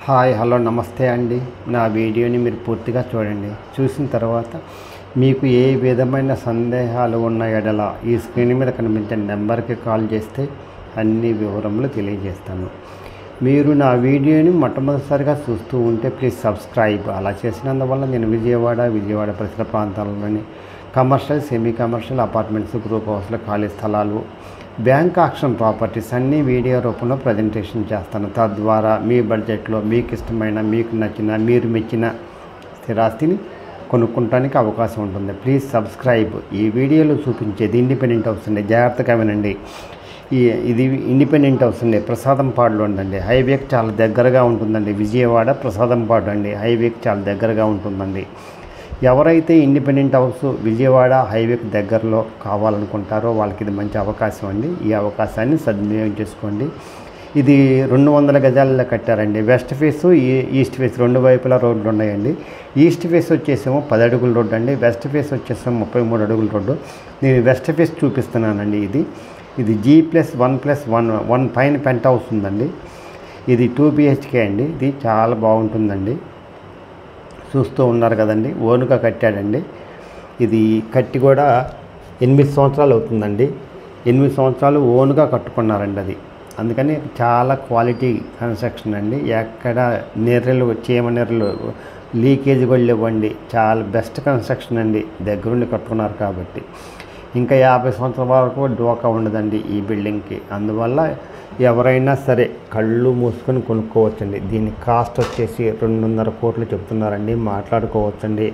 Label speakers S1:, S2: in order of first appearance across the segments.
S1: Hi hello నమస్తే అండి. నా వీడియోని మీరు పూర్తిగా చూడండి. చూసిన తర్వాత మీకు ఏ విధమైన సందేహాలు ఉన్న ఎడల ఈ స్క్రీన్ మీద కనిపించే నెంబర్కి కాల్ చేస్తే అన్ని వివరములు తెలియజేస్తాను. మీరు నా వీడియోని మొట్టమొదటిసారిగా చూస్తూ ఉంటే ప్లీజ్ సబ్స్క్రైబ్. అలా చేసినందువల్ల నేను విజయవాడ పరిసర ప్రాంతాలలోని commercial, semi commercial, apartments, group హౌస్ల ఖాళీ స్థలాలు, బ్యాంక్ ఆక్షన్ ప్రాపర్టీస్ అన్నీ వీడియో రూపంలో ప్రజెంటేషన్ చేస్తాను. తద్వారా మీ బడ్జెట్లో మీకు ఇష్టమైన, మీకు నచ్చిన, మీరు మెచ్చిన స్థిరాస్తిని కొనుక్కోవడానికి అవకాశం ఉంటుంది. Please subscribe. ఈ వీడియోలో చూపించేది ఇండిపెండెంట్ హౌస్ అండి. జాగ్రత్తగా వినండి. ఇది ఇండిపెండెంట్ హౌస్ అండి. ప్రసాదంపాడులో ఉందండి. హైవేకి చాలా దగ్గరగా ఉంటుందండి. విజయవాడ ప్రసాదంపాడు అండి. హైవేకి చాలా దగ్గరగా ఉంటుందండి. ఎవరైతే ఇండిపెండెంట్ హౌస్ విజయవాడ హైవేకి దగ్గరలో కావాలనుకుంటారో వాళ్ళకి ఇది మంచి అవకాశం అండి. ఈ అవకాశాన్ని సద్వినియోగం చేసుకోండి. ఇది 200 గజాలలో కట్టారండి. వెస్ట్ ఫేసు, ఈస్ట్ ఫేస్ రెండు వైపులా రోడ్లు ఉన్నాయండి. ఈస్ట్ ఫేస్ వచ్చేసేమో 10 అడుగుల రోడ్డు అండి. వెస్ట్ ఫేస్ వచ్చేసేమో 33 అడుగుల రోడ్డు. నేను వెస్ట్ ఫేస్ చూపిస్తున్నానండి. ఇది G+1+1 పైన పెంట్ హౌస్ ఉందండి. ఇది 2 BHK అండి. ఇది చాలా బాగుంటుందండి. చూస్తూ ఉన్నారు కదండి. ఓనుగా కట్టాడండి. ఇది కట్టి కూడా 8 సంవత్సరాలు అవుతుందండి. 8 సంవత్సరాలు ఓనుగా కట్టుకున్నారండి. అది అందుకని చాలా క్వాలిటీ కన్స్ట్రక్షన్ అండి. ఎక్కడ చీమ నెర్రలు లీకేజ్ కూడా లేవండి. చాలా బెస్ట్ కన్స్ట్రక్షన్ అండి. దగ్గరుండి కట్టుకున్నారు కాబట్టి ఇంకా 50 సంవత్సరాల వరకు డోకా ఉండదండి ఈ బిల్డింగ్కి. అందువల్ల ఎవరైనా సరే కళ్ళు మూసుకొని కొనుక్కోవచ్చండి. దీని కాస్ట్ వచ్చేసి 2.5 కోట్లు చెప్తున్నారండి. మాట్లాడుకోవచ్చండి.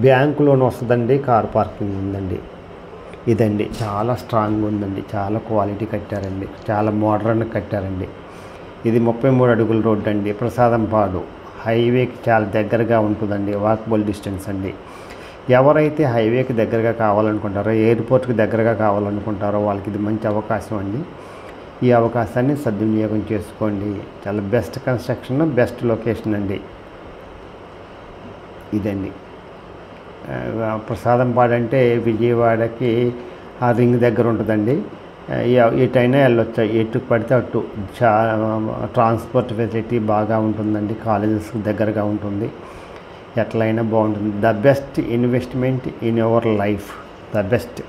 S1: బ్యాంకు లోన్ వస్తుందండి. కార్ పార్కింగ్ ఉందండి. ఇదండి చాలా స్ట్రాంగ్ ఉందండి. చాలా క్వాలిటీ కట్టారండి. చాలా మోడర్న్ కట్టారండి. ఇది 33 అడుగుల రోడ్డు అండి. ప్రసాదంపాడు హైవేకి చాలా దగ్గరగా ఉంటుందండి. వాకబుల్ డిస్టెన్స్ అండి. ఎవరైతే హైవేకి దగ్గరగా కావాలనుకుంటారో, ఎయిర్పోర్ట్కి దగ్గరగా కావాలనుకుంటారో వాళ్ళకి ఇది మంచి అవకాశం అండి. ఈ అవకాశాన్ని సద్వినియోగం చేసుకోండి. చాలా బెస్ట్ కన్స్ట్రక్షన్, బెస్ట్ లొకేషన్ అండి. ఇదండి ప్రసాదంపాడు అంటే విజయవాడకి ఆ రింగ్ దగ్గర ఉంటుందండి. ఎటైనా వెళ్ళొచ్చు, ఎటు పడితే అటు. ట్రాన్స్పోర్ట్ ఫెసిలిటీ బాగా ఉంటుందండి. కాలేజెస్కి దగ్గరగా ఉంటుంది. ఎట్లయినా బాగుంటుంది. The best investment in your life. The best.